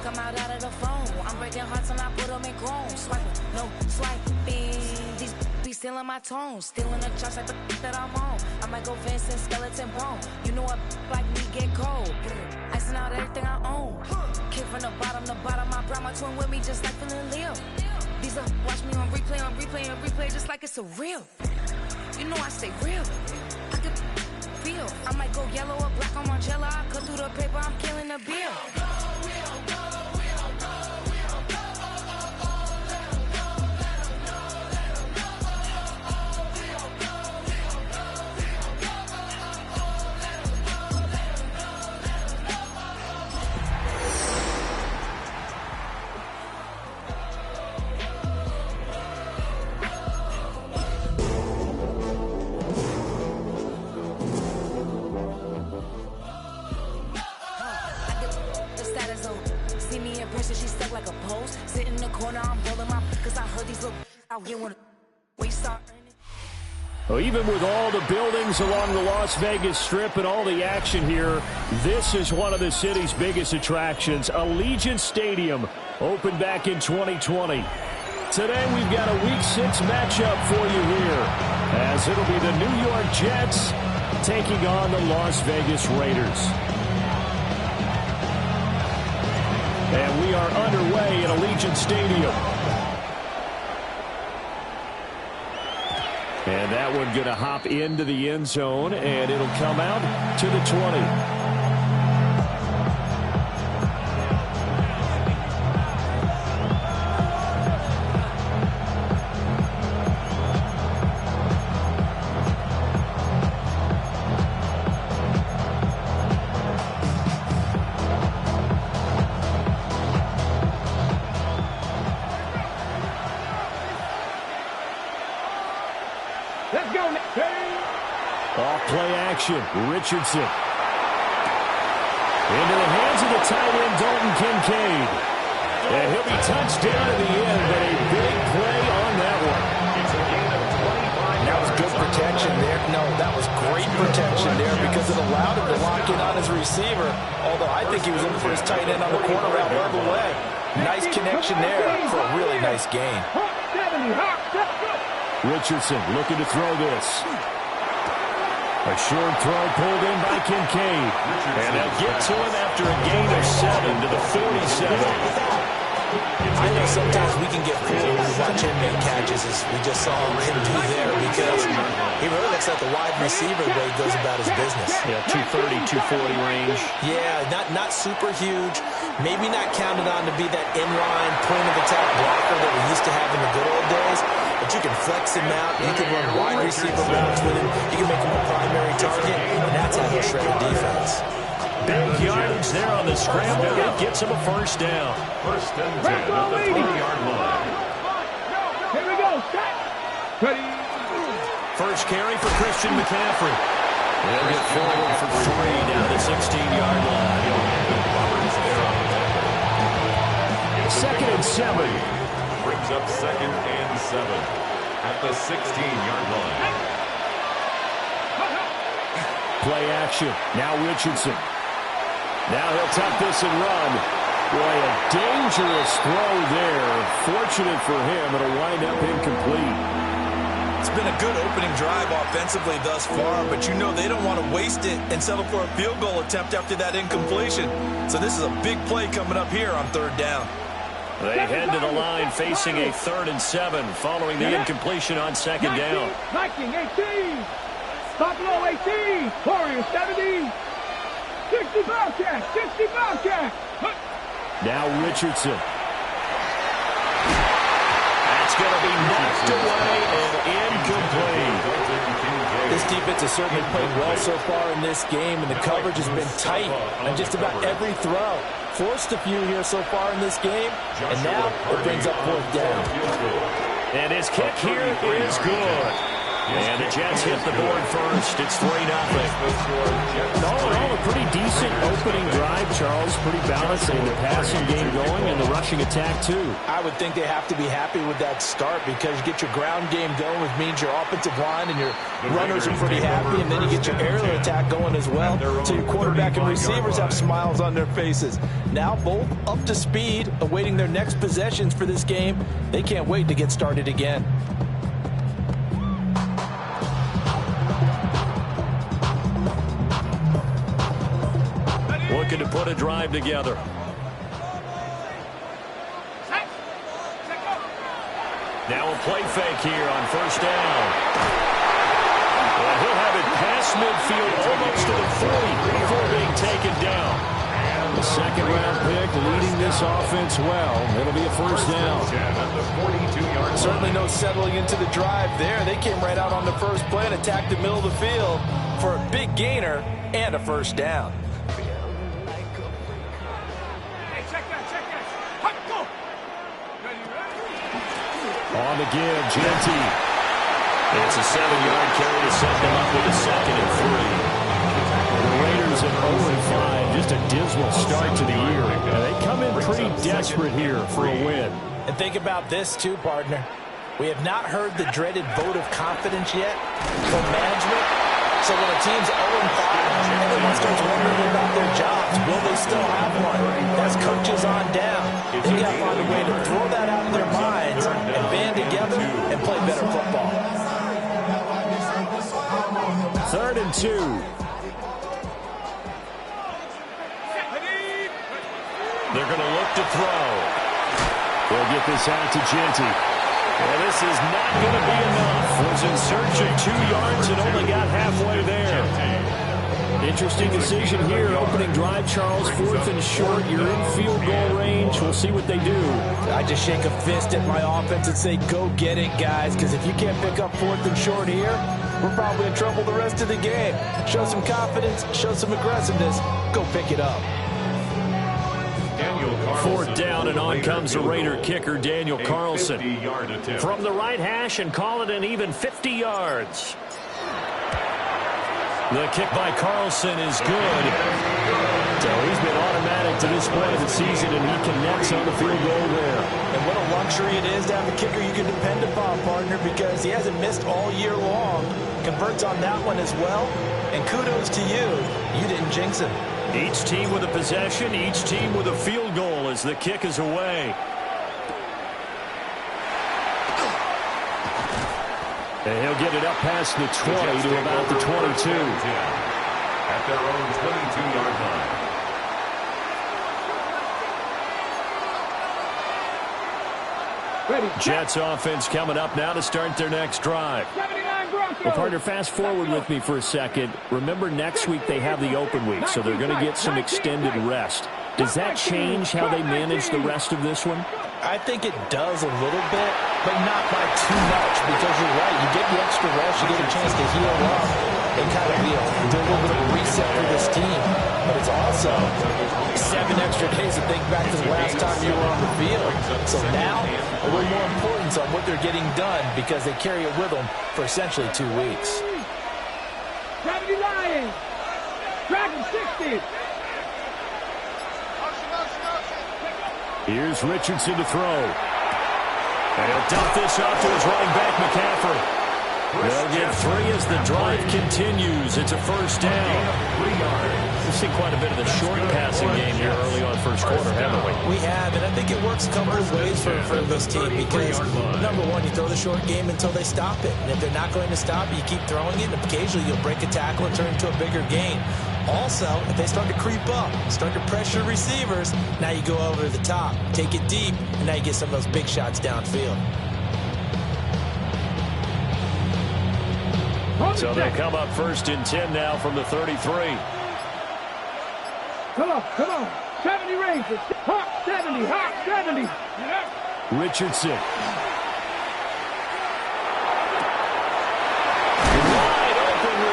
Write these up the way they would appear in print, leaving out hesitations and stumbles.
block, I'm out of the phone. I'm breaking hearts and I put them in chrome. Swiping, no swiping. These be stealing my tones, stealing the chops like the that I'm on. I might go Vincent skeleton bone. You know a like me get cold. Icing out everything I own. Kick from the bottom, I brought my twin with me just like feeling Leo. These up, watch me on replay, just like it's a real. You know I stay real. I could feel. I might go yellow or black on Margiela. I cut through the paper, I'm killing the bill. She's stuck like a post. Sit in the corner, I'm rolling my cause I heard these little out here wanna waste our. Well, even with all the buildings along the Las Vegas Strip and all the action here, this is one of the city's biggest attractions. Allegiant Stadium opened back in 2020. Today we've got a Week 6 matchup for you here, as it'll be the New York Jets taking on the Las Vegas Raiders. And we are underway at Allegiant Stadium. And that one going to hop into the end zone, and it'll come out to the 20. Richardson. Into the hands of the tight end, Dalton Kincaid. And he'll be touched down at the end, but a big play on that one. That was good protection there. No, that was great protection there because it allowed him to lock in on his receiver. Although I think he was looking for his tight end on the corner route the other way. Nice connection there for a really nice gain. Richardson looking to throw this. A short throw pulled in by Kincaid. And they'll get to him after a gain of 7 to the 47. I know sometimes we can get fooled when we watch him make catches, as we just saw him do there, because he really looks like a wide receiver the way he goes about his business. Yeah, 230, 240 range. Yeah, not super huge. Maybe not counted on to be that inline point-of-attack blocker that we used to have in the good old days. But you can flex him out. You can run wide receiver routes with him. You can make him a primary target, and that's how he'll shred the defense. Big yardage there on the scramble. It gets him a first down. First and 10 at the 20-yard line. Here we go. Ready. First carry for Christian McCaffrey. They'll get forward for 3 down the 16-yard line. Second and 7. Brings up second and 7 at the 16-yard line. Play action. Now Richardson. Now he'll tuck this and run. Boy, a dangerous throw there. Fortunate for him, it'll wind up incomplete. It's been a good opening drive offensively thus far, but you know they don't want to waste it and settle for a field goal attempt after that incompletion. So this is a big play coming up here on third down. They head to the line facing a 3rd and 7 following the incompletion on second down. 19, 18. Buffalo 18. Warriors 70. 60 Bobcat. 60 Bobcat. Now Richardson. That's going to be knocked away and incomplete. This defense has certainly played well so far in this game, and the coverage has been tight on just about every throw. Forced a few here so far in this game, and now it brings up 4th down. And his kick here is good. And the Jets hit the board first. It's 3-0. All in all, a pretty decent opening drive, Charles. Pretty balanced. They had the passing game going and the rushing attack, too. I would think they have to be happy with that start because you get your ground game going, which means your offensive line and your runners are pretty happy, and then you get your aerial attack going as well. So your quarterback and receivers have smiles on their faces. Now both up to speed, awaiting their next possessions for this game. They can't wait to get started again. Looking to put a drive together. Now a play fake here on first down. And he'll have it past midfield almost to the 40 before being taken down. The second-round pick leading this offense well. It'll be a first down. Certainly no settling into the drive there. They came right out on the first play and attacked the middle of the field for a big gainer and a first down. On the give, Genty. It's a 7-yard carry to set them up with a 2nd and 3. The Raiders at 0-5, just a dismal start to the year. They come in pretty desperate here for a win. And think about this too, partner. We have not heard the dreaded vote of confidence yet from management. So when a team's 0-5, everyone starts wondering about their jobs. Will they still have one? That's coaches on down. They got to find a way to throw that out of their minds and band together and play better football. 3rd and 2. They're going to look to throw. They'll get this out to Genty. Well, this is not going to be enough. Was in search of 2 yards and only got halfway there. Interesting decision here. Opening drive, Charles. 4th and short. You're in field goal range. We'll see what they do. I just shake a fist at my offense and say, go get it, guys, because if you can't pick up 4th and short here, we're probably in trouble the rest of the game. Show some confidence. Show some aggressiveness. Go pick it up. 4th down, and on comes the Raider kicker, Daniel Carlson. From the right hash and call it an even 50 yards. The kick by Carlson is good. So he's been automatic to this point of the season, and he connects on the field goal there. And what a luxury it is to have a kicker you can depend upon, partner, because he hasn't missed all year long. Converts on that one as well. And kudos to you. You didn't jinx him. Each team with a possession, each team with a field goal as the kick is away. And he'll get it up past the 20 to about the 22. At their own 22-yard line. Ready. Jets offense coming up now to start their next drive. Well, partner, fast forward with me for a second. Remember, next week they have the open week, so they're going to get some extended rest. Does that change how they manage the rest of this one? I think it does a little bit, but not by too much, because you're right. You get the extra rest, you get a chance to heal up and kind of do a little bit of a reset for this team. But it's also 7 extra days to think back to the last time you were on the field. So now, a little more importance on what they're getting done because they carry it with them for essentially 2 weeks. 70 Lions. Dragon 60. Here's Richardson to throw. And he'll dump this off to his running back, McCaffrey. They'll get 3 as the drive continues. It's a first down. We've seen quite a bit of the short passing game here early on first quarter, haven't we? We have, and I think it works a couple of ways for this team because, number one, you throw the short game until they stop it. And if they're not going to stop it, you keep throwing it, and occasionally you'll break a tackle and turn it into a bigger gain. Also, if they start to creep up, start to pressure receivers, now you go over the top, take it deep, and now you get some of those big shots downfield. So they'll come up 1st and 10 now from the 33. Come on. 70 Rangers. Hot 70, hot 70. Richardson.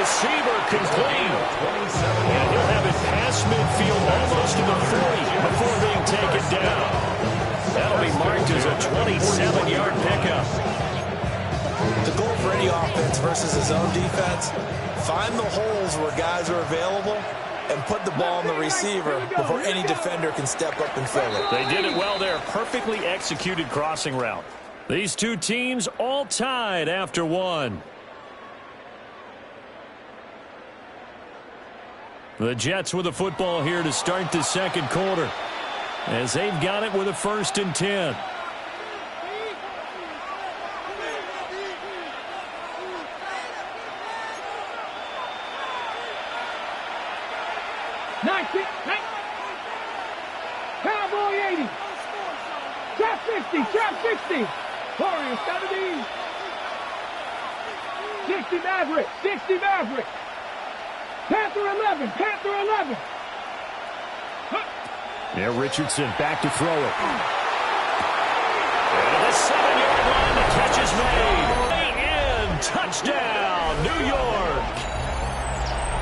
Receiver complete. And he'll have it past midfield almost to the 40 before being taken down. That'll be marked as a 27-yard pickup. The goal for any offense versus his own defense, find the holes where guys are available and put the ball on the receiver before any defender can step up and fill it. They did it well there. Perfectly executed crossing route. These two teams all tied after one. The Jets with the football here to start the second quarter, as they've got it with a 1st and 10. Cowboy 80. Trap 60. Trap 60. Warriors 70. 60 Maverick. 60 Maverick. Panther 11. Panther 11. Yeah, Richardson back to throw it. And at the 7-yard line, the catch is made. Way in. Touchdown, New York.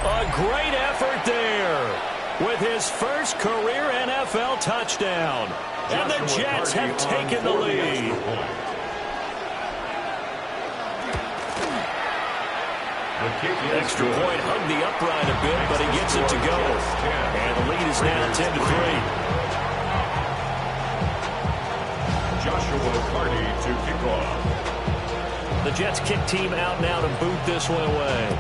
A great effort there with his first career NFL touchdown. And the Jets have taken the lead. Extra point hugged the upright a bit, but he gets it to go. And the lead is now 10-3. Joshua Carty to kick off. The Jets kick team out now to boot this one away.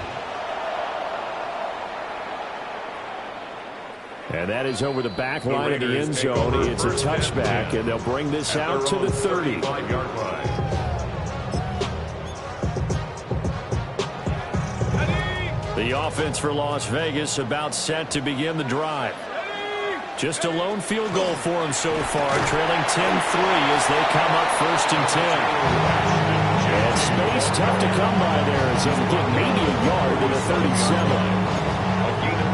And that is over the back line of the end zone. It's a touchback, and they'll bring this out to the 30. The offense for Las Vegas about set to begin the drive. Just a lone field goal for them so far, trailing 10-3 as they come up 1st and 10. And space tough to come by there as they'll get maybe a yard to the 37.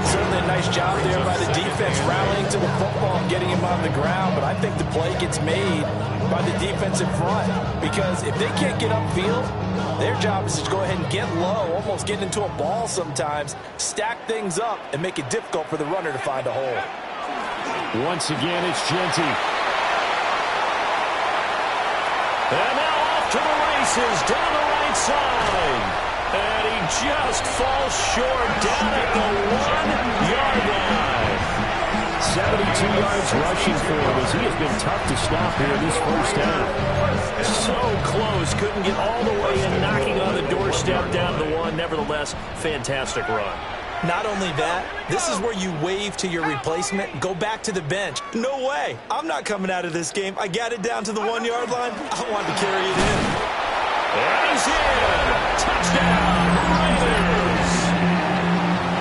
Certainly a nice job there by the defense rallying to the football and getting him on the ground, but I think the play gets made by the defensive front, because if they can't get upfield, their job is to go ahead and get low, almost get into a ball sometimes, stack things up, and make it difficult for the runner to find a hole. Once again, it's Genty. And now off to the races down the right side. And he just falls short down at the 1-yard line. 72 yards rushing for him as he has been tough to stop here this first half. So close, couldn't get all the way in, knocking on the doorstep down to the 1. Nevertheless, fantastic run. Not only that, this is where you wave to your replacement, go back to the bench. No way. I'm not coming out of this game. I got it down to the 1-yard line. I wanted to carry it in. And he's in. Touchdown, Raiderz.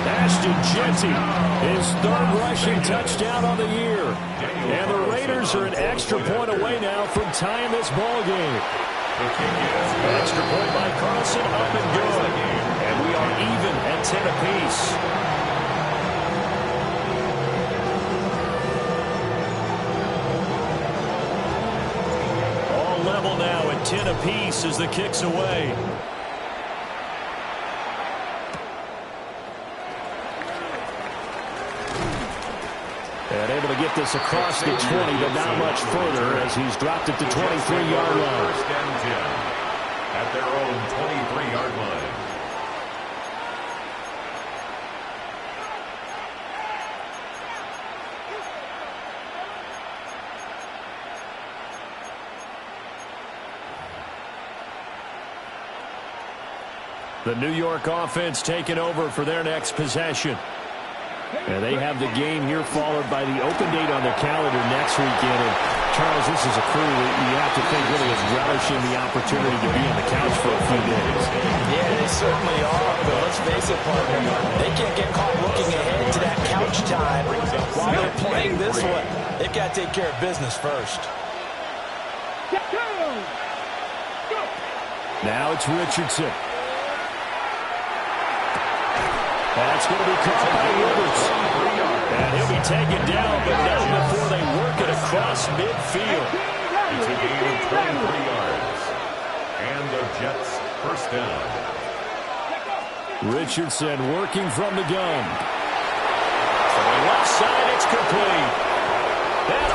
Ashton Genty, his 3rd rushing touchdown on the year. And the Raiders are an extra point away now from tying this ball game. Extra point by Carlson, up and good. And we are even at 10 apiece. All level now at 10 apiece as the kick's away. And able to get this across the 20, but not much further as he's dropped it to 23-yard line. 1st and 10 at their own 23-yard line. The New York offense taking over for their next possession. And they have the game here followed by the open date on their calendar next weekend. And Charles, this is a crew that you have to think really is relishing the opportunity to be on the couch for a few days. Yeah, they certainly are, but let's face it, partner, they can't get caught looking ahead to that couch time while they're playing this one. They've got to take care of business first. Now it's Richardson. That's going to be caught by Raiderz. And he'll be taken down, but not before they work it across midfield. It's a gain of 23 yards. And the Jets 1st down. Richardson working from the gun. From the left side, it's complete. And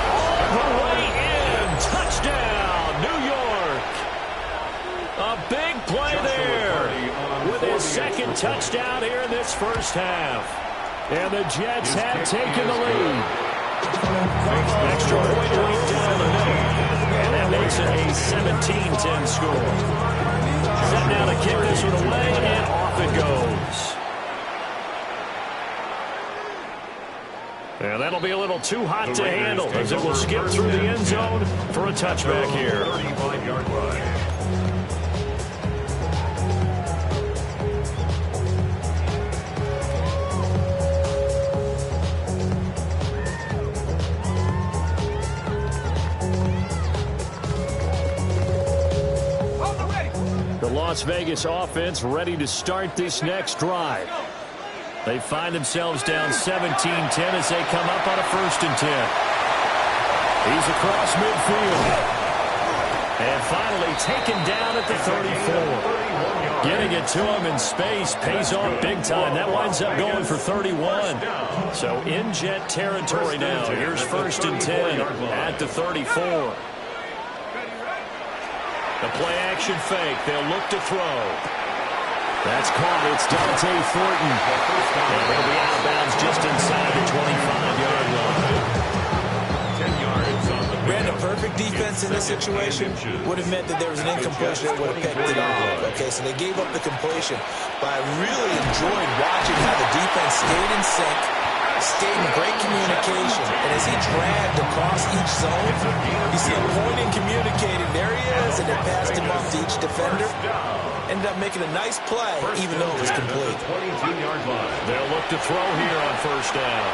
all the way in. Touchdown, New York. A big play with his second touchdown here in this first half. And the Jets have taken the lead. Extra point lead down the middle. And that makes it a 17-10 score. Set now to kick this one away, and off it goes. And that'll be a little too hot to handle as it will skip through the end zone for a touchback here. 35-yard line. The Las Vegas offense ready to start this next drive. They find themselves down 17-10 as they come up on a 1st and 10. He's across midfield. And finally taken down at the 34. Getting it to him in space pays off big time. That winds up going for 31. So in Jet territory now. Here's 1st and 10 at the 34. The play action fake. They'll look to throw. That's caught. It's Dante Thornton. And he'll be out of bounds just inside the 25-yard line. 10 yards on the Ran a perfect defense in this situation. Would have meant that there was an incompletion that would have picked it off. Okay, so they gave up the completion. But I really enjoyed watching how the defense stayed in sync, stayed in great communication. And as he dragged across each zone, you see him pointing, communicating. There he is, and they passed him off to each defender. Ended up making a nice play, even though it was complete. 22-yard line. They'll look to throw here on 1st down.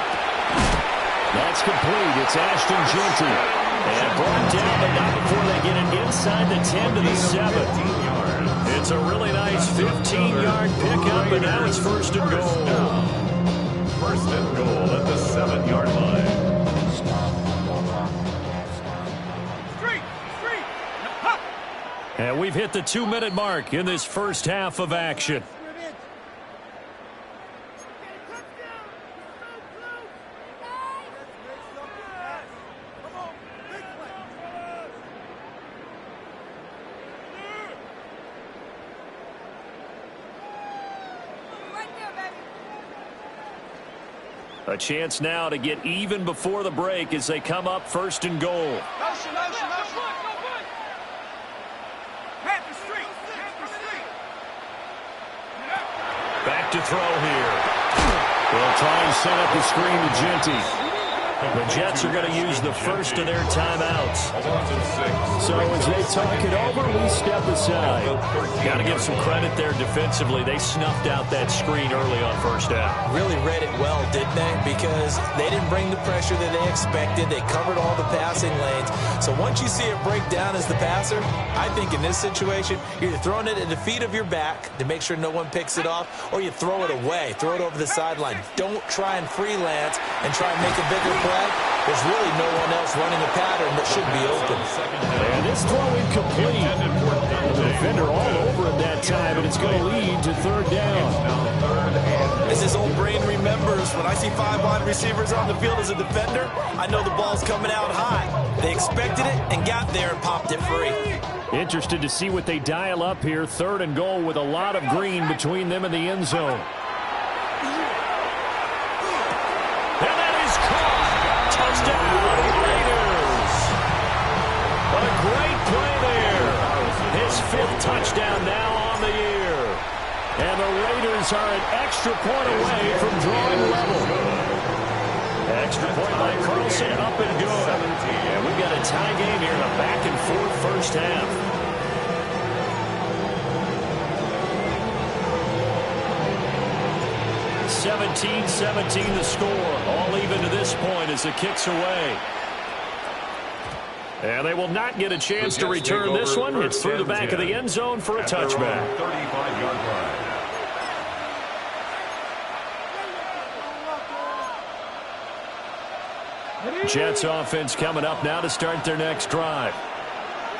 That's complete. It's Ashton Jeanty. And brought down, but not before they get it inside the 10 to the 7. It's a really nice 15-yard pickup, and now it's 1st and goal. 1st and goal at the 7-yard line. And we've hit the 2-minute mark in this first half of action. A chance now to get even before the break as they come up 1st and goal. Back to throw here. They'll try and set up the screen to Jeanty. The Jets are going to use the first of their timeouts. So as they talk it over, we step aside. Got to give some credit there defensively. They snuffed out that screen early on 1st down. Really read it well, didn't they? Because they didn't bring the pressure that they expected. They covered all the passing lanes. So once you see it break down as the passer, I think in this situation, you're either throwing it at the feet of your back to make sure no one picks it off, or you throw it away, throw it over the sideline. Don't try and freelance and try and make a bigger play. There's really no one else running a pattern that should be open. And this throw incomplete. The defender all over it that time, and it's going to lead to 3rd down. As his old brain remembers, when I see 5 wide receivers on the field as a defender, I know the ball's coming out high. They expected it and got there and popped it free. Interested to see what they dial up here. 3rd and goal with a lot of green between them and the end zone. And that is caught. Touchdown, Raiderz. A great play there. His 5th touchdown now on the year. And the Raiders are an extra point away from drawing level. Extra point by Carlson, up and good. And we've got a tie game here in a back-and-forth first half. (17-17) the score. All even to this point as it kicks away. And they will not get a chance to return this one. It's through the back of the end zone for a touchback. 35-yard line. Jets offense coming up now to start their next drive.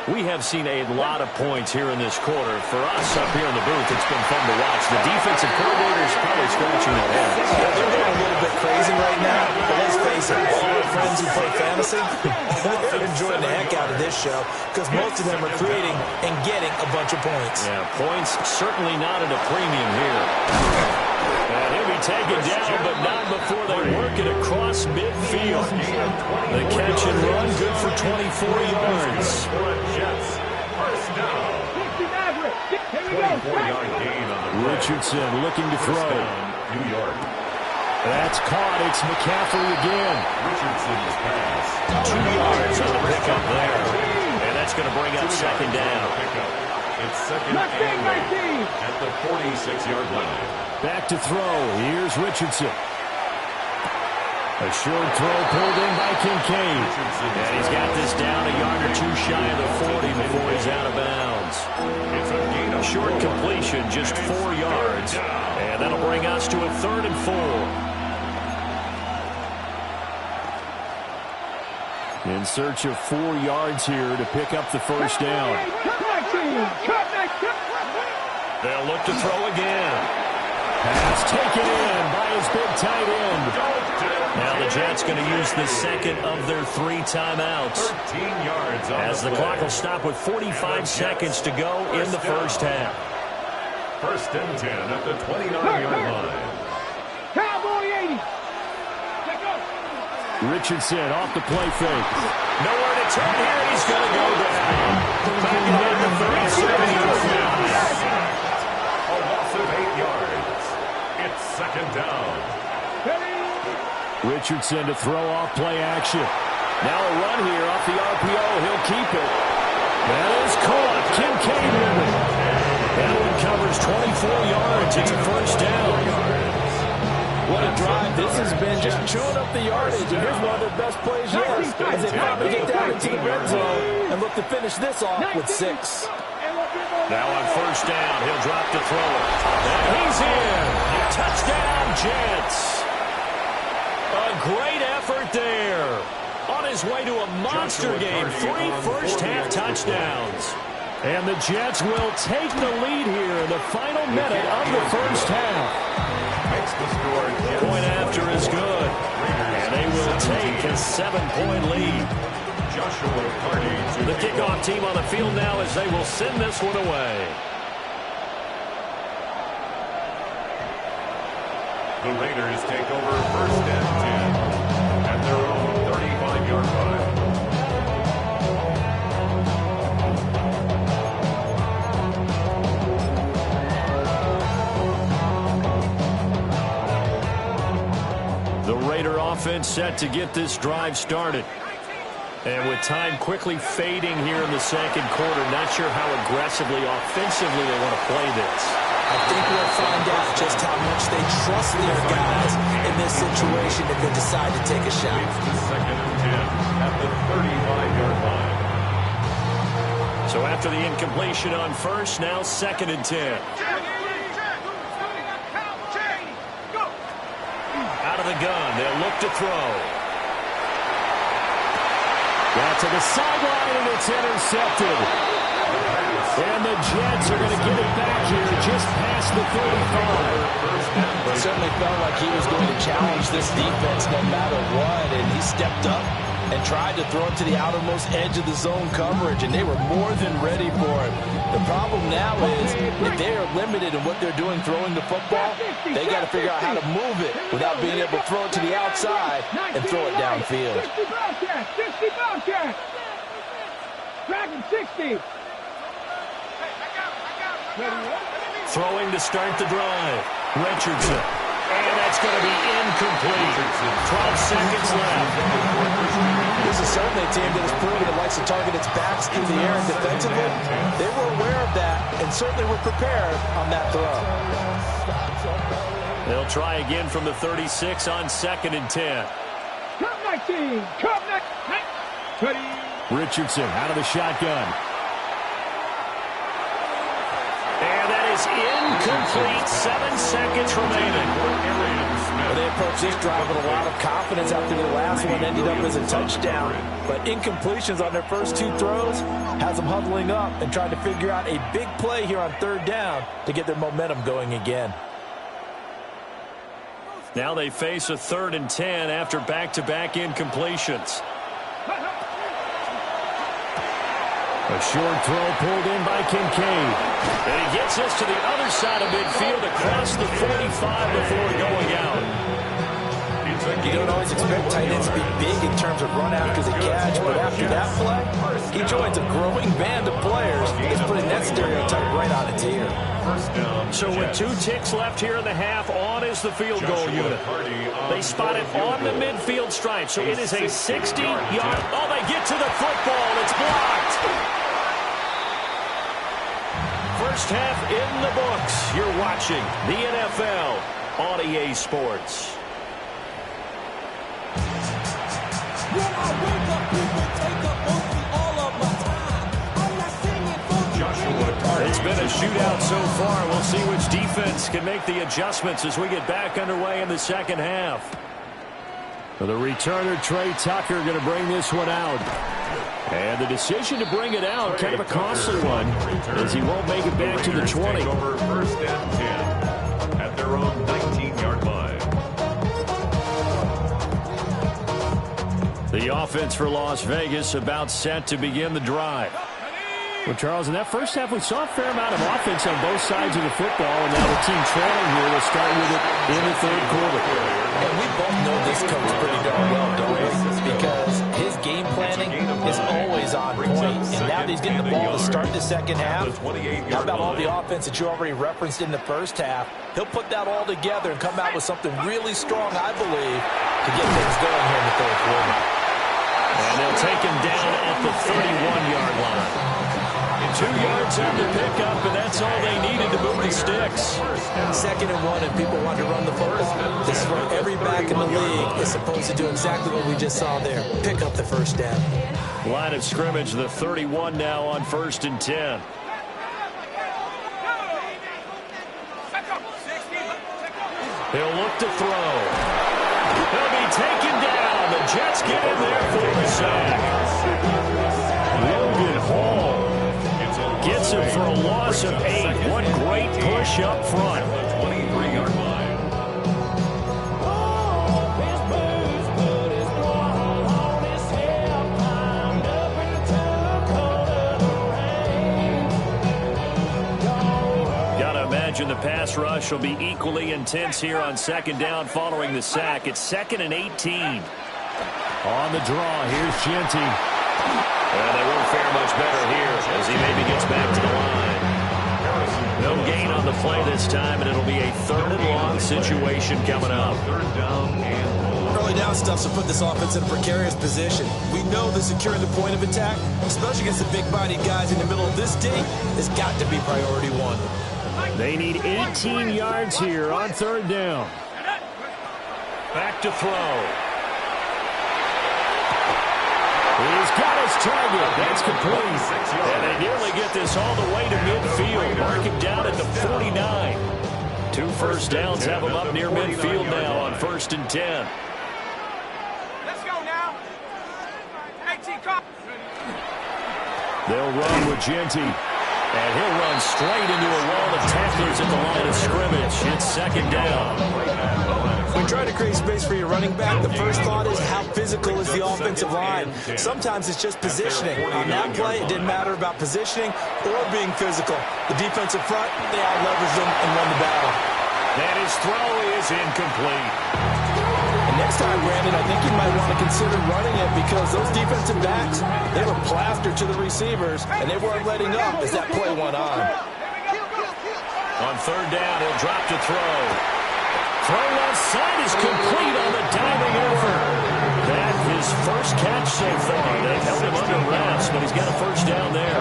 We have seen a lot of points here in this quarter. For us up here in the booth, it's been fun to watch. The defensive coordinator's probably scratching their head. Yeah, they're going a little bit crazy right now, but let's face it, all our friends fans who play fantasy, they're enjoying the heck out of this show because most of them are creating and getting a bunch of points. Yeah, points certainly not at a premium here. And he'll be taken down, but not before they work it across midfield. The catch and run, good for 24 yards. First down. 24-yard gain on the Richardson looking to throw. New York. That's caught. It's McCaffrey again. Richardson's pass. 2 yards on the pickup there. And that's going to bring up second down. It's second and 8 at the 46-yard line. Back to throw. Here's Richardson. A short throw pulled in by Kincaid. And he's got this down a yard or two shy of the 40 before he's out of bounds. It's a gain of Short completion, just 4 yards. And that'll bring us to a 3rd and 4. In search of 4 yards here to pick up the first down. They'll look to throw again. Pass taken in by his big tight end. Now the Jets going to use the second of their 3 timeouts. 13 yards on as the clock will stop with 45 seconds to go in the first half. First and 10 at the 29-yard line. Cowboy 80. Richardson off the play fake. Nowhere to turn here. He's going to go down. Back at the 37-yard line. A loss of 8 yards. It's second down. Richardson to throw off play action. Now a run here off the RPO. He'll keep it. That is caught. Kincaid with it. That one covers 24 yards. It's a first down. What a drive. This has been just chewing up the yardage. And here's one of their best plays yet as they finally get down into the red zone and look to finish this off with 6. Now on first down, he'll drop to throw it. And he's in. Touchdown, Jets. A great effort there. On his way to a monster game. 3 first-half touchdowns. And the Jets will take the lead here in the final minute of the first half. Point after is good. And they will take a 7-point lead. The kickoff team on the field now as they will send this one away. The Raiders take over first and 10 at their own 35-yard line. The Raider offense set to get this drive started. And with time quickly fading here in the second quarter, not sure how aggressively, offensively they want to play this. I think we'll find out just how much they trust their guys in this situation if they decide to take a shot. It's the second and 10 at the 35-yard line. So after the incompletion on first, now second and 10. Out of the gun, they'll look to throw. Got to the sideline, and it's intercepted. And the Jets are going to get it back here just past the 35. It certainly felt like he was going to challenge this defense no matter what, and he stepped up and tried to throw it to the outermost edge of the zone coverage, and they were more than ready for it. The problem now is if they are limited in what they're doing throwing the football, they got to figure out how to move it without being able to throw it to the outside and throw it downfield. 60 Bobcats. Dragon 60. Throwing to start the drive. Richardson. And that's going to be incomplete. 12 seconds left. This is certainly a team that has proven it likes to target its backs in the air and defensively. They were aware of that and certainly were prepared on that throw. They'll try again from the 36 on second and 10. Come 19. Come 19. Richardson out of the shotgun. And that is incomplete. 7 seconds remaining. They approached this drive with a lot of confidence after the last one ended up as a touchdown. But incompletions on their first 2 throws has them huddling up and trying to figure out a big play here on third down to get their momentum going again. Now they face a 3rd and 10 after back-to-back incompletions. A short throw pulled in by Kincaid. And he gets us to the other side of midfield across the 45 before going out. You don't always expect tight ends to be big in terms of run after the catch, but after that play, he joins a growing band of players that's putting that stereotype right on its ear. So with 2 ticks left here in the half, on is the field goal unit. They spot it on the midfield stripe, so it is a 60-yard. Oh, they get to the football. It's blocked. First half in the books. You're watching the NFL on EA Sports. When I wake up, people take up mostly all of my time. I'm not singing for It's been a shootout so far. We'll see which defense can make the adjustments as we get back underway in the second half. For the returner, Trey Tucker, going to bring this one out. And the decision to bring it out, kind of a costly one, as he won't make it back to the 20. Over 1st and 10 at their own 19-yard line. The offense for Las Vegas about set to begin the drive. Well, Charles, in that first half, we saw a fair amount of offense on both sides of the football, and now the team trailing here will start with it in the 3rd quarter. And we both know this coach pretty darn well, don't we? Because his game planning is always on point. And now that he's getting the ball to start the second half, how about all the offense that you already referenced in the first half? He'll put that all together and come out with something really strong, I believe, to get things going here in the 3rd quarter. And they'll take him down at the 31-yard line. 2 yards on the pickup, and that's all they needed to move the sticks. 2nd and 1, and people want to run the football. This is where every back in the league is supposed to do exactly what we just saw there. Pick up the first down. Line of scrimmage, the 31 now on 1st and 10. He'll look to throw. He'll be taken down. The Jets get in there for the sack. Logan Hall gets him for a loss of 8. What great push up front. 23-yard line. Gotta imagine the pass rush will be equally intense here on 2nd down following the sack. It's 2nd and 18. On the draw, here's Genty. Well, they won't fare much better here as he maybe gets back to the line. No gain on the play this time, and it'll be a 3rd and long situation coming up. 3rd down and Early down stuff to put this offense in a precarious position. We know that securing the point of attack, especially against the big-bodied guys in the middle of this D, has got to be priority 1. They need 18 yards here on 3rd down. Back to throw. He's got his target. That's complete. And they nearly get this all the way to midfield. Mark him down at the 49. 2 first downs have him up near midfield now on 1st and 10. Let's go now. 18 cop. They'll run with Genty. And he'll run straight into a wall of tacklers at the line of scrimmage. It's 2nd down. When trying to create space for your running back, the first thought is how physical is the offensive line. Sometimes it's just positioning. On that play, it didn't matter about positioning or being physical. The defensive front, they out-leveraged them and won the battle. And his throw is incomplete. And next time, Brandon, I think you might want to consider running it because those defensive backs, they were plastered to the receivers, and they weren't letting up as that play went on. On 3rd down, he'll drop to throw. Throw left side is complete on the diving effort. That's his first catch so far. They've held him under wraps, but he's got a 1st down there.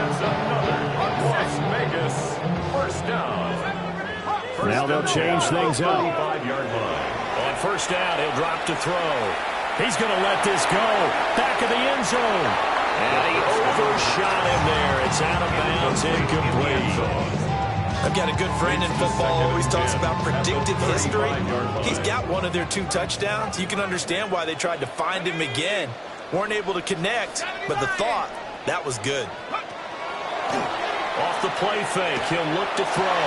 Las Vegas, 1st down. Now they'll change things up. 25-yard line. On 1st down, he'll drop to throw. He's going to let this go. Back of the end zone. And he overshot him there. It's out of bounds, incomplete. I've got a good friend in football who always talks about predictive history. He's got one of their 2 touchdowns. You can understand why they tried to find him again. Weren't able to connect, but the thought, that was good. Off the play fake, he'll look to throw.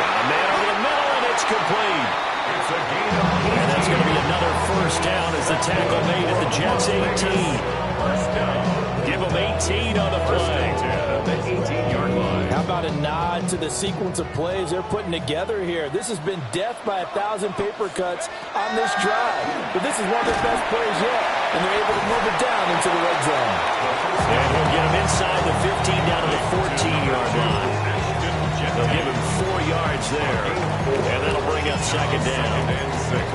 Got a man over the middle, and it's complete. It's a gain of first down as the tackle made at the Jets' 18. Give them 18 on the play. The 18-yard line. How about a nod to the sequence of plays they're putting together here? This has been death by 1,000 paper cuts on this drive. But this is one of their best plays yet, and they're able to move it down into the red zone. And he'll get him inside the 15 down to the 14-yard line. They'll give him 4 yards there, and that'll bring up second down.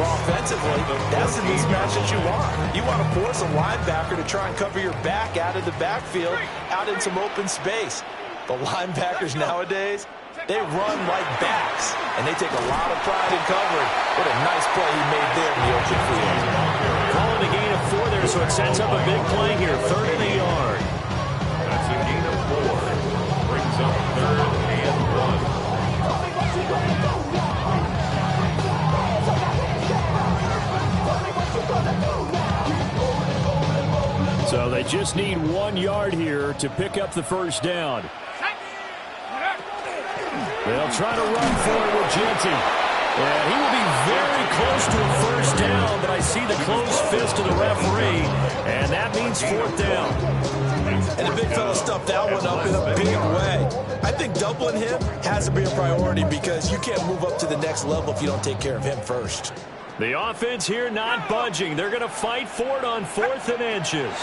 Well, offensively, that's the mismatch that you want. You want to force a linebacker to try and cover your back out of the backfield, out in some open space. The linebackers nowadays, they run like backs, and they take a lot of pride in covering. What a nice play he made there in the open field. Calling a gain of 4 there, so it sets up a big play here, 3rd and a yard. That's a gain of 4. Brings up 3rd and 1. So they just need 1 yard here to pick up the first down. They'll try to run for it with Genty. And he will be very close to a first down, but I see the closed fist of the referee, and that means 4th down. And the big fella stuffed that one up in a big way. I think doubling him has to be a priority because you can't move up to the next level if you don't take care of him first. The offense here not budging. They're going to fight for it on 4th and inches.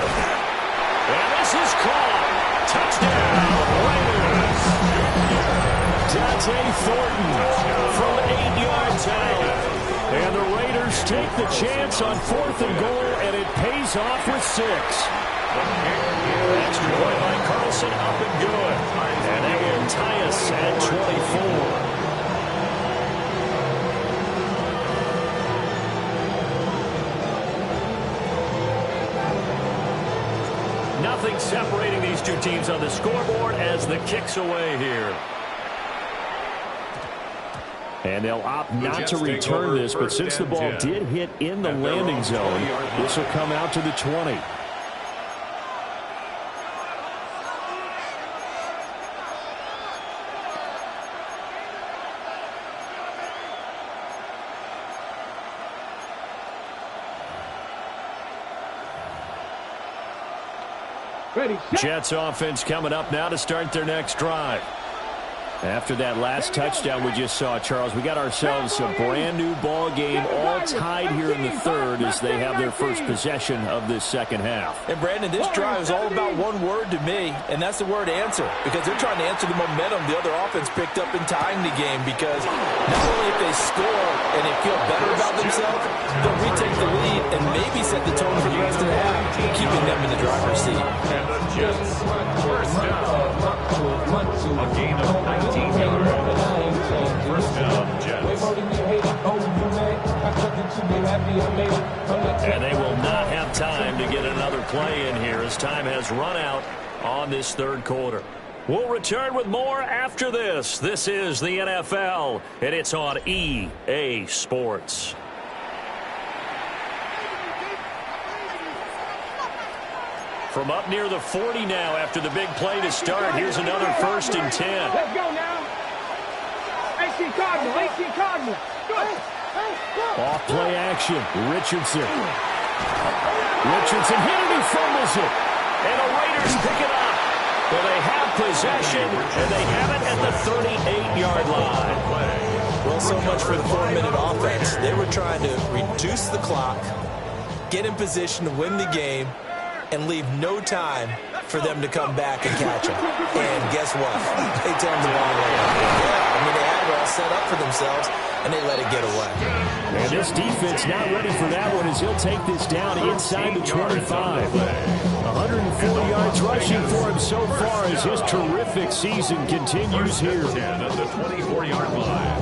And this is caught. Touchdown, Raiderz. Dante Thornton from 8 yards out. And the Raiders take the chance on 4th and goal, and it pays off with 6. Extra point by Carlson, up and good. And they will tie us at 24. Nothing separating these two teams on the scoreboard as the kick's away here. And they'll opt not to return this, but since the ball did hit in the landing zone, this will come out to the 20. Ready, set. Jets offense coming up now to start their next drive. After that last touchdown we just saw, Charles, we got ourselves a brand new ball game, all tied here in the 3rd as they have their first possession of this second half. And Brandon, this drive is all about one word to me, and that's the word answer, because they're trying to answer the momentum the other offense picked up in tying the game, because not only if they score and they feel better about themselves, they'll retake the lead and maybe set the tone for the rest of the half, keeping them in the driver's seat. And the Jets first down. A gain of 19 yards. First down, Jets. And they will not have time to get another play in here as time has run out on this 3rd quarter. We'll return with more after this. This is the NFL, and it's on EA Sports. From up near the 40 now after the big play to start. Here's another 1st and 10. Let's go now. AC Cardinal, AC Cardinal. Go. Off play action. Richardson. Richardson hit it, he fumbles it. And the Raiders pick it up. Well, they have possession, and they have it at the 38-yard line. Well, so much for the 4-minute offense. They were trying to reduce the clock, get in position to win the game, and leave no time for them to come back and catch them. And guess what? They turned the ball away. Yeah, I mean, they had it all set up for themselves, and they let it get away. And this defense not ready for that one as he'll take this down inside the 25. 140 yards rushing for him so far as his terrific season continues here. 10 at the 24-yard line.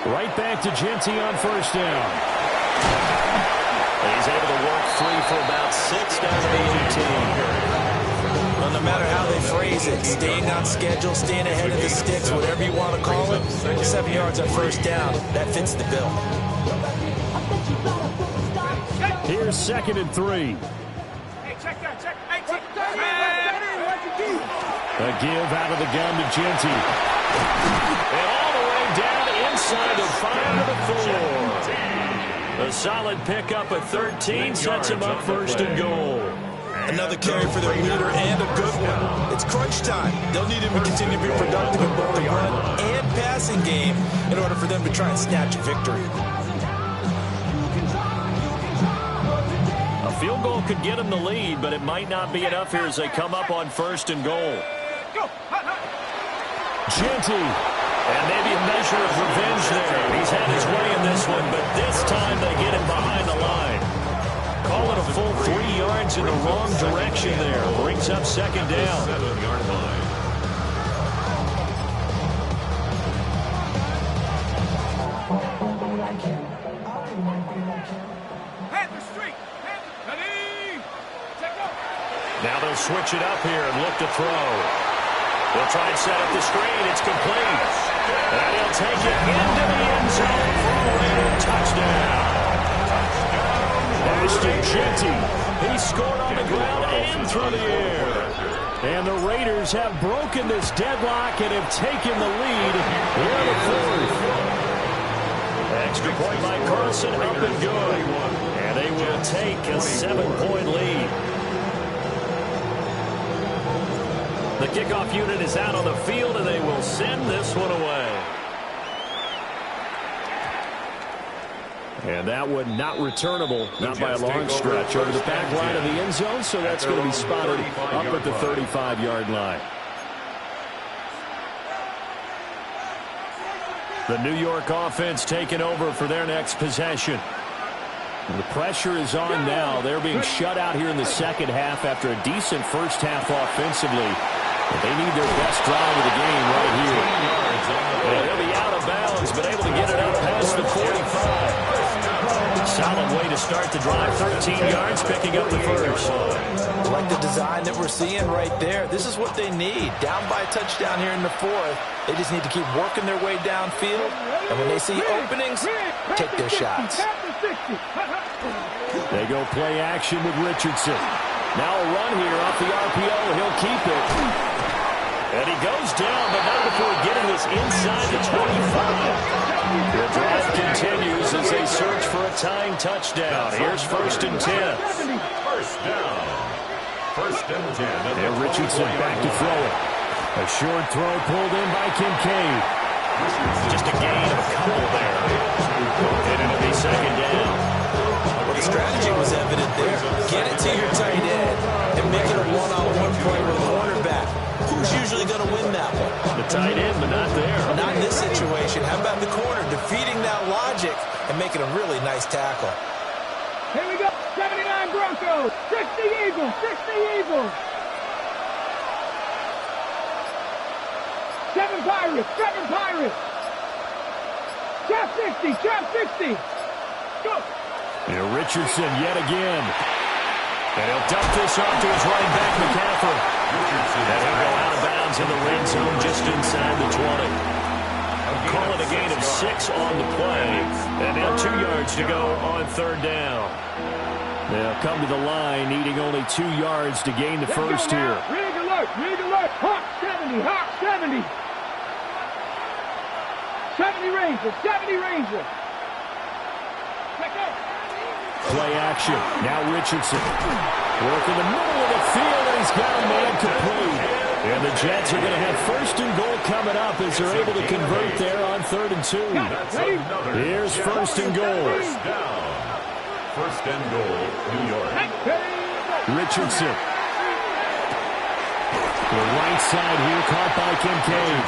Right back to Genty on first down. He's able to work free for about 6 down to the 18. Well, no matter how they phrase it, staying on schedule, staying ahead of the sticks, whatever you want to call it, 7 yards on first down, that fits the bill. Here's 2nd and 3. A give out of the gun to Genty. And all the way down inside the 5 to the 4. A solid pickup at 13 sets him up first and goal. Another carry for their leader and a good one. It's crunch time. They'll need him to continue to be productive in both the run and passing game in order for them to try and snatch a victory. A field goal could get them the lead, but it might not be enough here as they come up on first and goal. Genty. And maybe a measure of revenge there. He's had his way in this one, but this time they get him behind the line. Call it a full 3 yards in the wrong direction there. Brings up second down. 7-yard line. Now they'll switch it up here and look to throw. They'll try and set up the screen. It's complete. And he'll take it into the end zone for a Raider touchdown. Ashton Genty. He scored on the ground and through the air. And the Raiders have broken this deadlock and have taken the lead here in the fourth. Extra point by Carlson, up and good. And they will take a 7-point lead. The kickoff unit is out on the field, and they will send this one away. And that one not returnable, not by a long stretch, over the back line of the end zone, so that's going to be spotted up at the 35-yard line. The New York offense taking over for their next possession. And the pressure is on now. They're being shut out here in the second half after a decent first half offensively. But they need their best drive of the game right here. And they'll be out of bounds, but able to get it out past the 45. Solid way to start the drive. 13 yards, picking up the first. I like the design that we're seeing right there. This is what they need. Down by a touchdown here in the fourth. They just need to keep working their way downfield. And when they see openings, take their shots. They go play action with Richardson. Now a run here off the RPO. He'll keep it. And he goes down, but not before getting this inside the 25. The drive continues as they search for a tying touchdown. Here's first and 10. First down. First and 10. And Richardson back to throw it. A short throw pulled in by Kincaid. Just a gain of a couple there. And it'll be second down. Well, the strategy was evident there. Get it to your tight end and make it a one-on-one play with a cornerback. Who's usually going to win that one? The tight end, but not there. Not in this situation. How about the corner defeating that logic and making a really nice tackle? Here we go. 79 Broncos. 60 Eagles. 60 Eagles. 7 Pirates. 7 Pirates. Chop 60. Chop 60. Go. And Richardson yet again. And he'll dump this off to his running back, McCaffrey. And he'll go out of bounds in the red zone just inside the 20. Call it a gain of 6 on the play. And now 2 yards to go on third down. They'll come to the line, needing only 2 yards to gain the first here. Rig alert. Rig alert. Hawk 70. Hawk 70. 70 Rangers. 70 Rangers. Check out. Play action. Now Richardson. Work in the middle of the field, and he's got a man complete. And the Jets are going to have first and goal coming up as they're able to convert there on 3rd and 2. Here's first and goal. First down. First and goal, New York. Richardson. The right side here caught by Kincaid.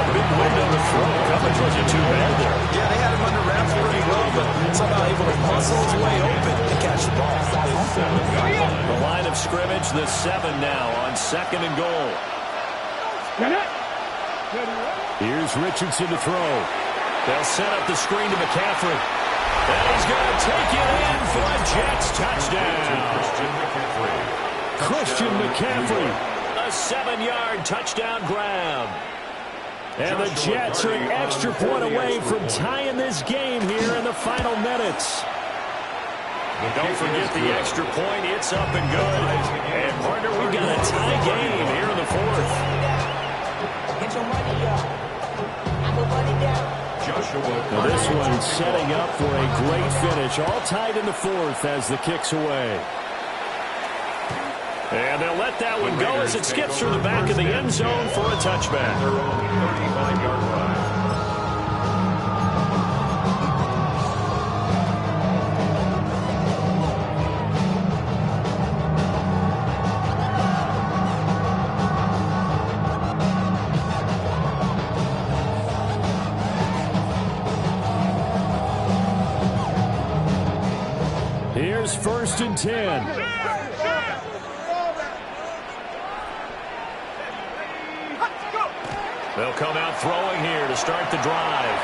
Big window to throw. Coverage wasn't too bad there. Yeah, they had him under wraps pretty well, but somehow able to muscle his way open and catch the ball. The line of scrimmage, the 7 now on 2nd and goal. Here's Richardson to throw. They'll set up the screen to McCaffrey. And he's going to take it in for a Jets touchdown. Christian McCaffrey. A 7-yard touchdown grab. And the Jets are an extra point away from tying this game here in the final minutes. Don't forget the extra point. It's up and good. And, partner, we've got a tie game here in the fourth. Get your money up. I put money down. Now this one setting up for a great finish. All tied in the fourth as the kick's away. And they'll let that one go as it skips through the back of the end zone for a touchback. 35-yard line. Here's 1st and 10. They'll come out throwing here to start the drive.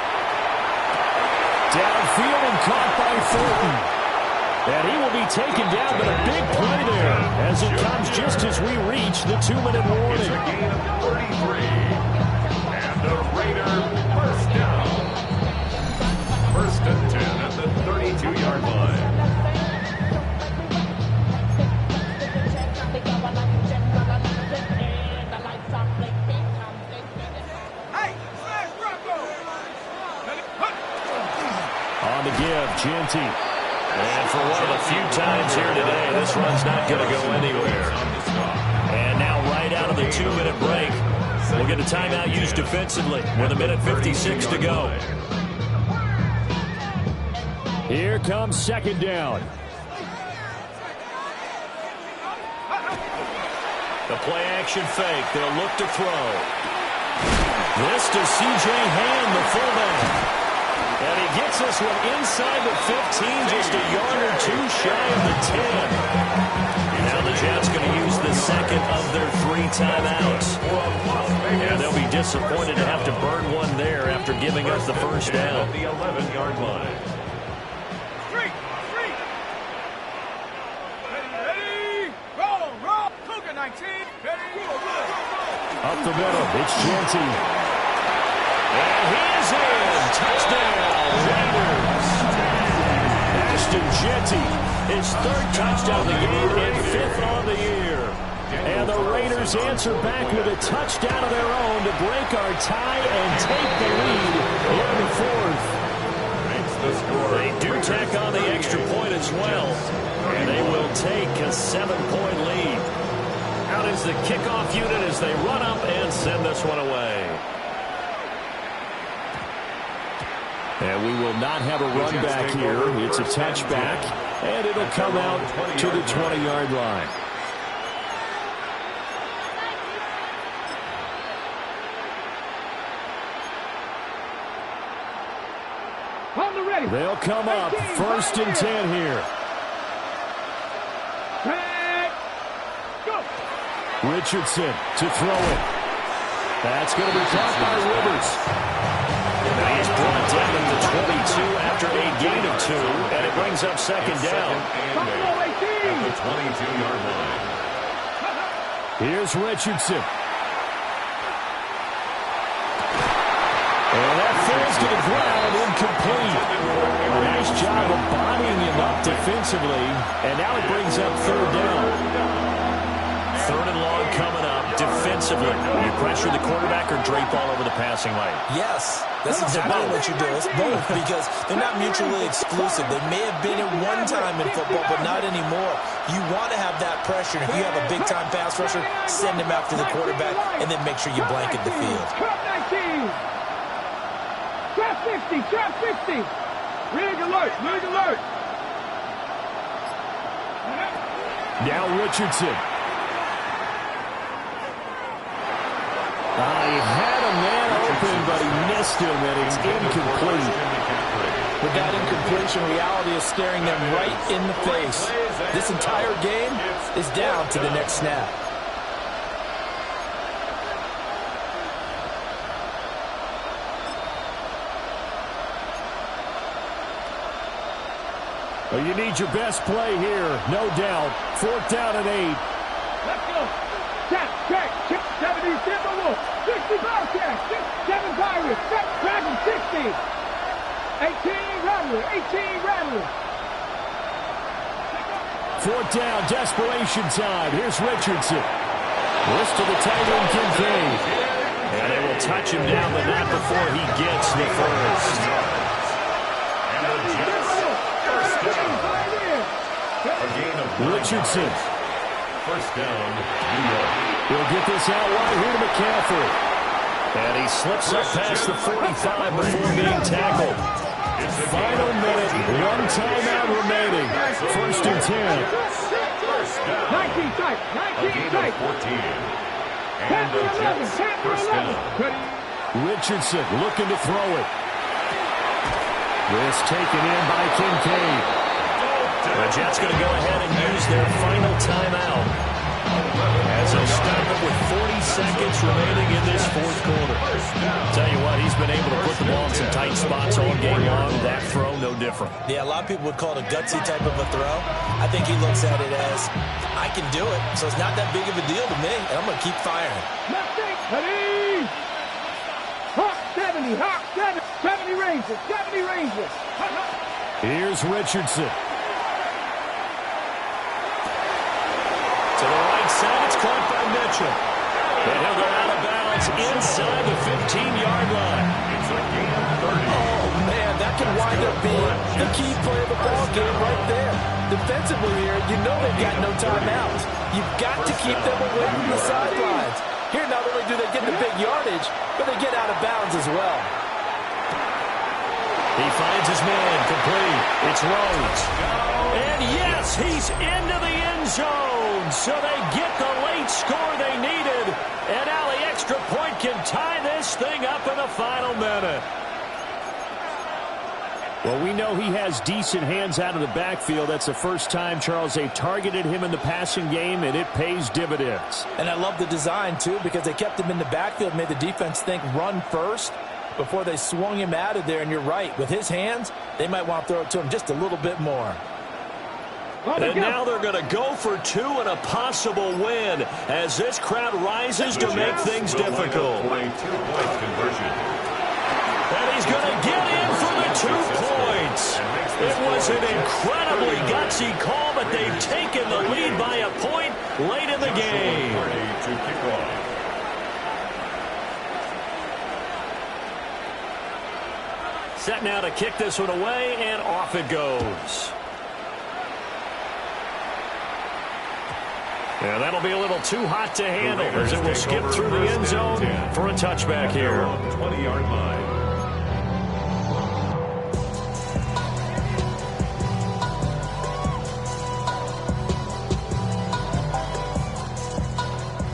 Downfield and caught by Thornton. And he will be taken down, but a big play there as it comes just as we reach the 2-minute warning. It's a gain of 33. And the Raiders first down. 1st and 10 at the 32-yard line. On the give, Genty. And for one of the few times here today, this run's not going to go anywhere. And now right out of the 2-minute break, we'll get a timeout used defensively with 1:56 to go. Here comes 2nd down. The play action fake. They'll look to throw. This to C.J. Ham, the fullback. And he gets this one inside the 15, just a yard or two shy of the 10. Now the Jets going to use the second of their 3 timeouts. And they'll be disappointed to have to burn one there after giving up the first down. The 11-yard line. Ready, roll, Cougar 19, ready, Up the middle, it's Genty. And he is in. Touchdown, Raiderz. Ashton Genty, his 3rd touchdown of the game and 5th on the year. And the Raiders answer back with a touchdown of their own to break our tie and take the lead in the 4th. They do tack on the extra point as well. And they will take a 7-point lead. Out is the kickoff unit as they run up and send this one away. And we will not have a run back here. It's a touchback, and it'll come out to the 20-yard line. They'll come up 1st and 10 here. Richardson to throw it. That's going to be caught by Rivers. And he's brought down at the 22 after a gain of 2, and it brings up 2nd down. At the 22-yard line. Here's Richardson. And that falls to the ground, incomplete. A nice job of bodying him up defensively, and now it brings up 3rd down. 3rd and long coming up defensively. You pressure the quarterback or drape all over the passing lane? Yes, that's exactly what you do. It's both because they're not mutually exclusive. They may have been at one time in football, but not anymore. You want to have that pressure. And if you have a big-time pass rusher, send him after the quarterback, and then make sure you blanket the field. Trap 60, trap 60. Rig alert, rig alert. Now Richardson. He had a man open, but he missed him, and it's incomplete. With that incompletion, reality is staring them right in the face. This entire game is down to the next snap. Well, you need your best play here, no doubt. 4th down and 8. Let's go. Tap, check, 70, Timberwolf, 60 Bobcats, 7 Pirates, Dragon 60, 18 Rattler, 18 Rattler. 4th down, desperation time. Here's Richardson. This to the tight end, Kincaid. And they will touch him down, but not before he gets the first. Richardson. First down, New York. He'll get this out wide here to McCaffrey. And he slips up past the 45 before being tackled. Final minute, 1 timeout remaining. 1st and 10. 19 tight, 19 tight. 14. And the Jets, first down. Richardson looking to throw it. This taken in by Kincaid. The Jets going to go ahead and use their final timeout as they'll stop it with 40 seconds remaining in this 4th quarter. Tell you what, he's been able to put the ball in some tight spots all game long. That throw, no different. Yeah, a lot of people would call it a gutsy type of a throw. I think he looks at it as, I can do it, so it's not that big of a deal to me, and I'm going to keep firing. Ready? Hawk 70, Hawk 70 Rangers, 70 Rangers. Here's Richardson. To the right side, it's caught by Mitchell. And he'll go out of bounds inside the 15-yard line. It's a gain of 30. Oh, man, that could wind up being the key play of the ball game right there. Defensively here, you know they've got no timeouts. You've got to keep them away from the sidelines. Here, not only do they get the big yardage, but they get out of bounds as well. He finds his man, complete. It's Rhodes. And yes, he's into the end zone. So they get the late score they needed. And now the extra point can tie this thing up in the final minute. Well, we know he has decent hands out of the backfield. That's the first time, Charles, they've targeted him in the passing game, and it pays dividends. And I love the design, too, because they kept him in the backfield, made the defense think run first before they swung him out of there. And you're right, with his hands, they might want to throw it to him just a little bit more. And now they're going to go for 2 and a possible win as this crowd rises to make things difficult. 2-point conversion. And he's going to get in for the 2 points. It was an incredibly gutsy call, but they've taken the lead by a point late in the game. To kick off. Set now to kick this one away, and off it goes. Yeah, that'll be a little too hot to handle as it will skip through the end zone for a touchback here. 20-yard line.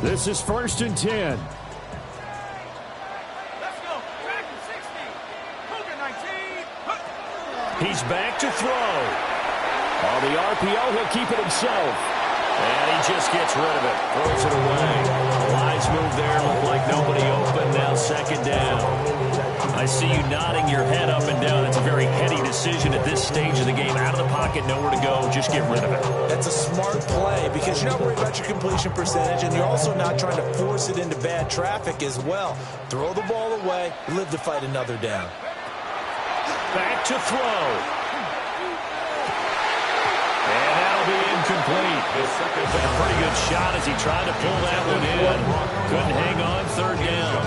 This is 1st and 10. Let's go. Track 60. Cougar 19. He's back to throw. On the RPO, he'll keep it himself. And he just gets rid of it. Throws it away. Wise move there. Looked like nobody open. Now 2nd down. I see you nodding your head up and down. It's a very heady decision at this stage of the game. Out of the pocket, nowhere to go. Just get rid of it. That's a smart play because you're not worried about your completion percentage, and you're also not trying to force it into bad traffic as well. Throw the ball away, live to fight another down. Back to throw. And that'll be incomplete. Took a pretty good shot as he tried to pull that one in. Couldn't hang on. 3rd down.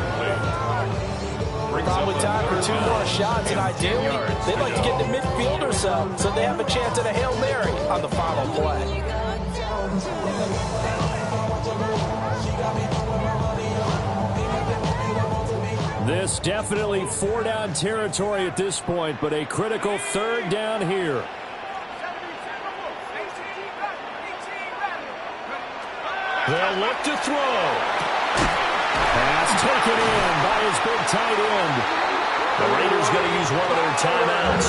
Probably time for 2 more shots, and ideally, they'd like to get to midfield or so they have a chance at a Hail Mary on the final play. This definitely 4-down territory at this point, but a critical 3rd down here. They'll look to throw. Pass taken in by his big tight end. The Raiders going to use one of their timeouts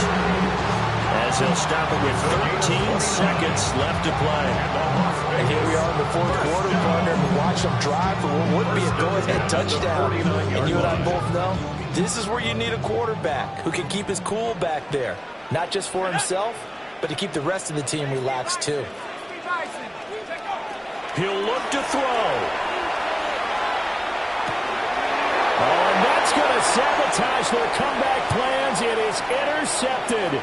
as they'll stop it with 13 seconds left to play. And here we are in the 4th quarter, partner, and watch them drive for what would be a go-ahead touchdown. And you and I both know this is where you need a quarterback who can keep his cool back there, not just for himself, but to keep the rest of the team relaxed too. He'll look to throw. Oh, and that's going to sabotage their comeback plans. It is intercepted.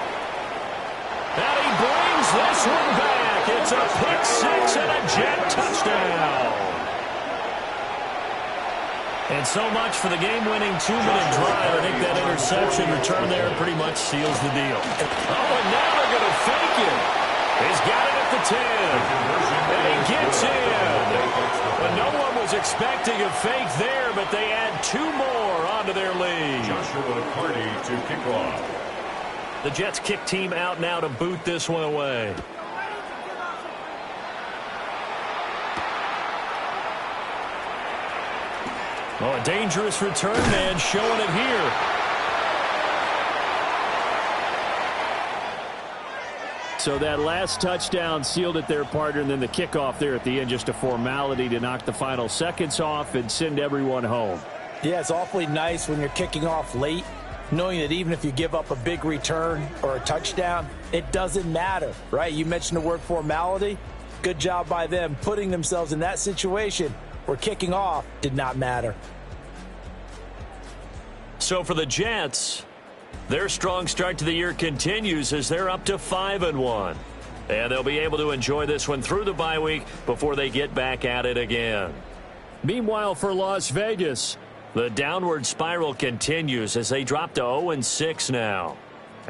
And he brings this one back. It's a pick six and a Jet touchdown. And so much for the game-winning 2-minute drive. I think that interception return there pretty much seals the deal. Oh, and now they're going to fake it. He's got it at the 10. And he gets in. But no one was expecting a fake there, but they add 2 more onto their lead. Joshua Carty to kick off. The Jets kick team out now to boot this one away. Oh, a dangerous return man showing it here. So that last touchdown sealed it there, partner, and then the kickoff there at the end, just a formality to knock the final seconds off and send everyone home. Yeah, it's awfully nice when you're kicking off late, knowing that even if you give up a big return or a touchdown, it doesn't matter, right? You mentioned the word formality. Good job by them putting themselves in that situation where kicking off did not matter. So for the Jets, their strong start to the year continues as they're up to 5-1. And they'll be able to enjoy this one through the bye week before they get back at it again. Meanwhile, for Las Vegas, the downward spiral continues as they drop to 0-6 now.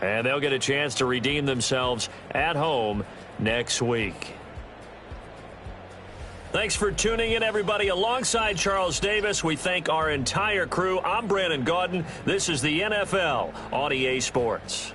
And they'll get a chance to redeem themselves at home next week. Thanks for tuning in, everybody. Alongside Charles Davis, we thank our entire crew. I'm Brandon Gaudin. This is the NFL on EA Sports.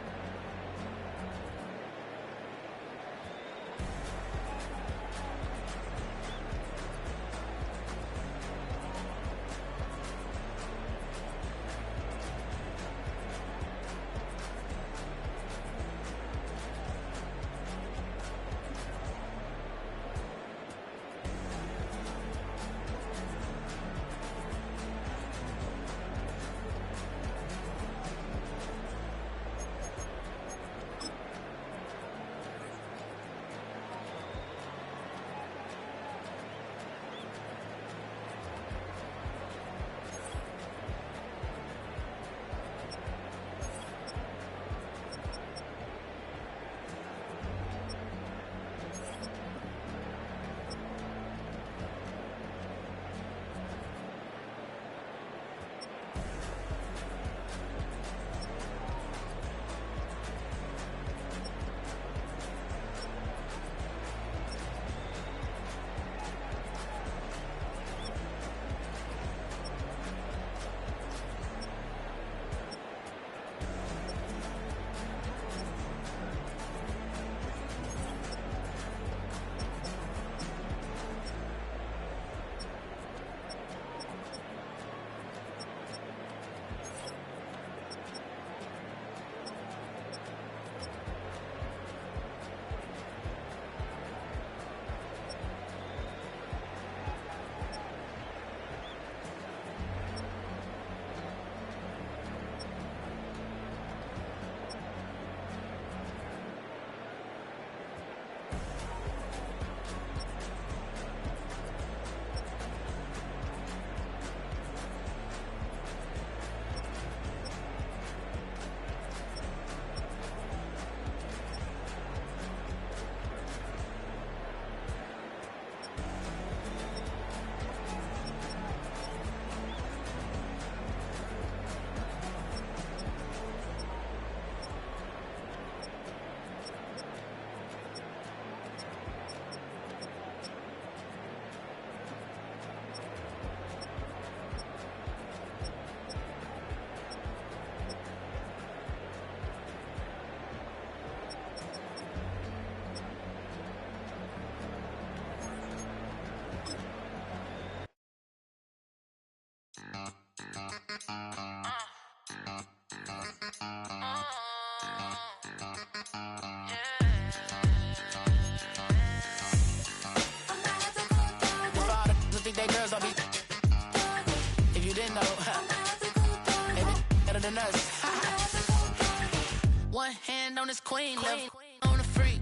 One hand on his queen, left on the freak.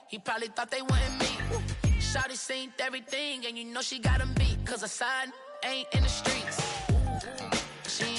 He probably thought they wanted me. Shawty seen everything, and you know she got him beat. Cause a sign ain't in the streets. She ain't